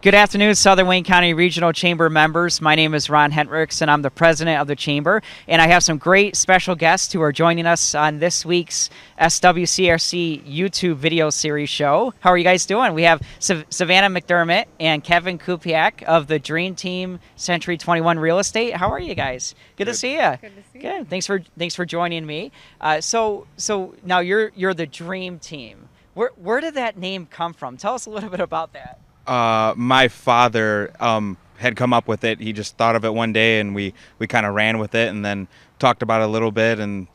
Good afternoon, Southern Wayne County Regional Chamber members. My name is Ron Hinrichs, and I'm the president of the Chamber. And I have some great special guests who are joining us on this week's SWCRC YouTube video series show. How are you guys doing? We have Savannah McDermott and Kevin Kupiak of the Dream Team Century 21 Real Estate. How are you guys? Good to see you. Good to see you. Good. Thanks for joining me. So now you're the Dream Team. Where did that name come from? Tell us a little bit about that. My father had come up with it. He just thought of it one day, and we kind of ran with it, and then talked about it a little bit, and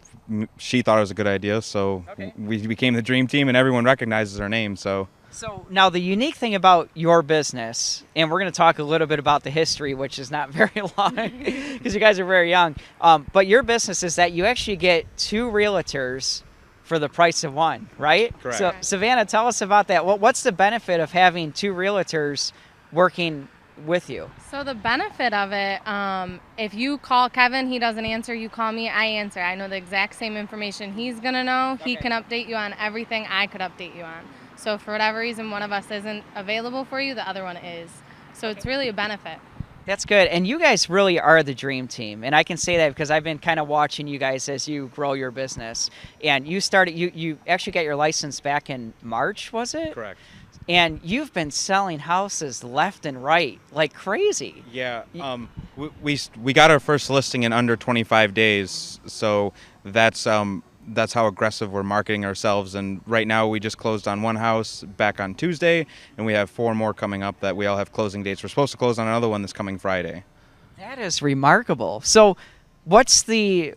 she thought it was a good idea, so Okay. we became the Dream Team, and everyone recognizes our name. So Now the unique thing about your business, and we're going to talk a little bit about the history, which is not very long because you guys are very young, but your business is that you actually get two realtors for the price of one, right? Correct. So Savannah, tell us about that. What's the benefit of having two realtors working with you? So the benefit of it, if you call Kevin, he doesn't answer, you call me, I answer. I know the exact same information he's going to know. He Okay. can update you on everything I could update you on. So for whatever reason, one of us isn't available for you, the other one is. So it's really a benefit. That's good. And you guys really are the Dream Team. And I can say that because I've been kind of watching you guys as you grow your business. And you actually got your license back in March, was it? correct. And you've been selling houses left and right like crazy. Yeah. We got our first listing in under 25 days, so that's how aggressive we're marketing ourselves. And right now we just closed on one house back on Tuesday, and we have 4 more coming up that we all have closing dates. We're supposed to close on another one this coming Friday. That is remarkable. So what's the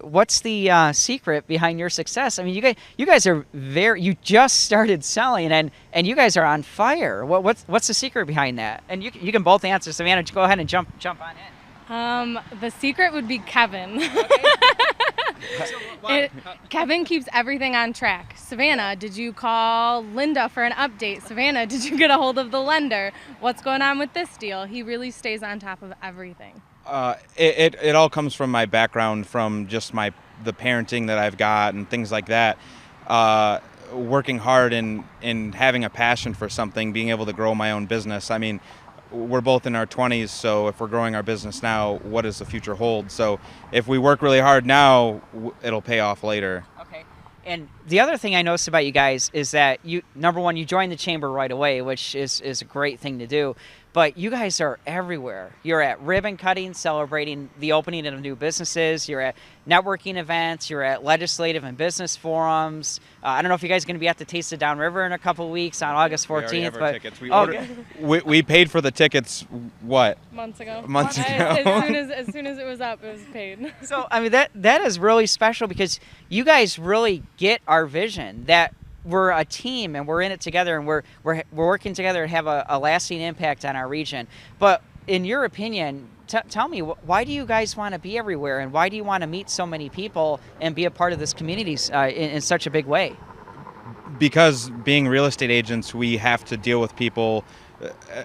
secret behind your success? I mean, you guys are you just started selling and you guys are on fire. What's the secret behind that? And you can both answer. Savannah, go ahead and jump on in. The secret would be Kevin. Kevin keeps everything on track. Savannah, did you call Linda for an update? Savannah, did you get a hold of the lender? What's going on with this deal? He really stays on top of everything. It all comes from my background, from just the parenting that I've got and things like that. Working hard and having a passion for something, being able to grow my own business. I mean, we're both in our 20s, so if we're growing our business now, what does the future hold? So if we work really hard now, it'll pay off later. Okay. And the other thing I noticed about you guys is that number one, you joined the chamber right away, which is a great thing to do. But you guys are everywhere. You're at ribbon cutting, celebrating the opening of new businesses. You're at networking events. You're at legislative and business forums. I don't know if you guys are going to be at the Taste of Downriver in a couple of weeks on August 14th. We already have our tickets. Okay. We paid for the tickets, what? Months ago. Months ago. As soon as it was up, it was paid. So, I mean, that is really special because you guys really get our vision that we're a team and we're in it together and we're working together and have a lasting impact on our region. But in your opinion, tell me, why do you guys want to be everywhere and why do you want to meet so many people and be a part of this community in such a big way? Because being real estate agents, we have to deal with people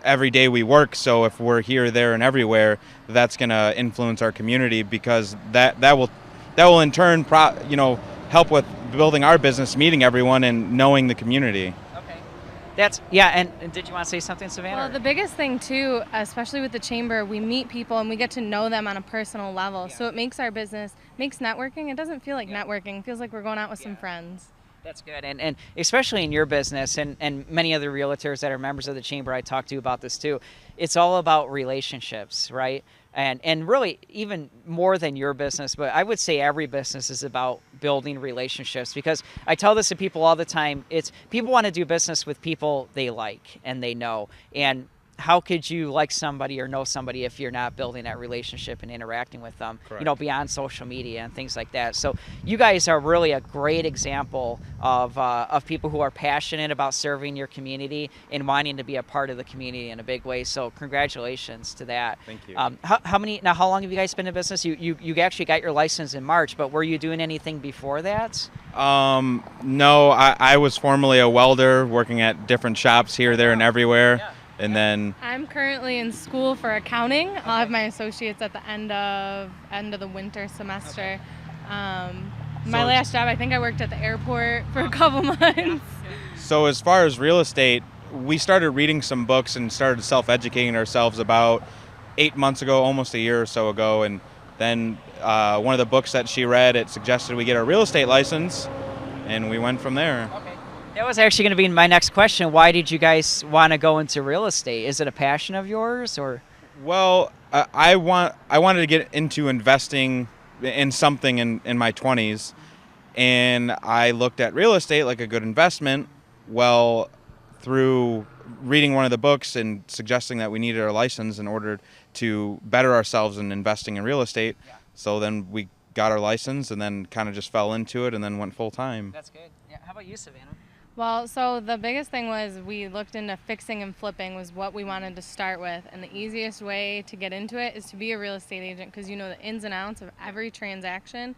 every day we work. So if we're here, there, and everywhere, that's going to influence our community, because that will in turn help with building our business, meeting everyone, and knowing the community. Okay. And did you want to say something, Savannah? Well, the biggest thing too, especially with the chamber, we meet people and we get to know them on a personal level. Yeah. So it makes our business, makes networking. It doesn't feel like networking. It feels like we're going out with some friends. That's good. And especially in your business and many other realtors that are members of the chamber, I talk to about this too. It's all about relationships, right? And really even more than your business, but I would say every business is about building relationships, because I tell this to people all the time. It's people want to do business with people they like and they know. And how could you like somebody or know somebody if you're not building that relationship and interacting with them, Correct. Beyond social media and things like that. So you guys are really a great example of people who are passionate about serving your community and wanting to be a part of the community in a big way. So congratulations to that. Thank you. How long have you guys been in business? You actually got your license in March, but were you doing anything before that? No, I was formerly a welder, working at different shops here, there, and everywhere. Yeah. And then I'm currently in school for accounting. I'll have my associates at the end of the winter semester. My last job, I think I worked at the airport for a couple months. So as far as real estate, we started reading some books and started self-educating ourselves about 8 months ago, almost a year or so ago. And then one of the books that she read, it suggested we get our real estate license, and we went from there. Okay. That was actually going to be my next question. Why did you guys want to go into real estate? Is it a passion of yours, or? Well, I wanted to get into investing in something in my 20s, and I looked at real estate like a good investment. Well, through reading one of the books and suggesting that we needed our license in order to better ourselves in investing in real estate. Yeah. So then we got our license and then kind of just fell into it and then went full time. That's good. Yeah. How about you, Savannah? Well, so the biggest thing was we looked into fixing and flipping was what we wanted to start with. And the easiest way to get into it is to be a real estate agent because you know the ins and outs of every transaction.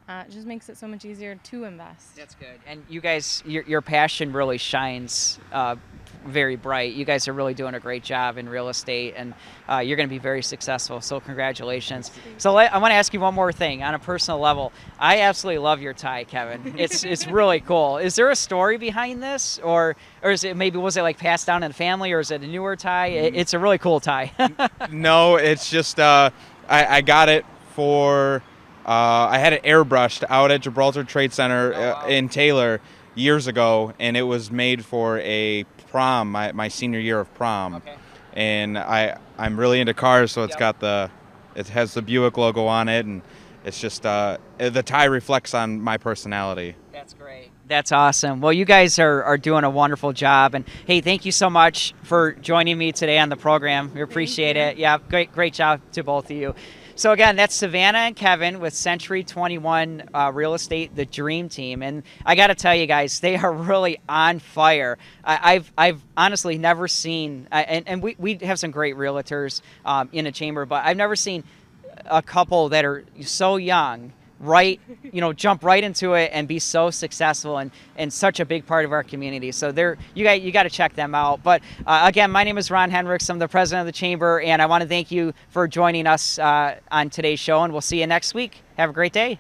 It just makes it so much easier to invest. That's good. And you guys, your passion really shines very bright. You guys are really doing a great job in real estate, and you're going to be very successful. So congratulations. So I want to ask you one more thing on a personal level. I absolutely love your tie, Kevin. It's really cool. Is there a story behind this, or is it was it like passed down in the family, or is it a newer tie? It's a really cool tie. No, it's just I got it for. I had it airbrushed out at Gibraltar Trade Center in Taylor years ago, and it was made for a prom, my senior year of prom. Okay. And I'm really into cars, so it's got it has the Buick logo on it, and it's just the tie reflects on my personality. That's great. That's awesome. Well, you guys are doing a wonderful job, and hey, thank you so much for joining me today on the program. We appreciate it. Yeah, great job to both of you. So again, that's Savannah and Kevin with Century 21 Real Estate, the Dream Team, and I got to tell you guys, they are really on fire. I've honestly never seen, and we have some great realtors in the chamber, but I've never seen a couple that are so young, jump right into it and be so successful and such a big part of our community. So you got to check them out. But again, my name is Ron Hinrichs. I'm the president of the chamber, and I want to thank you for joining us on today's show, and we'll see you next week. Have a great day.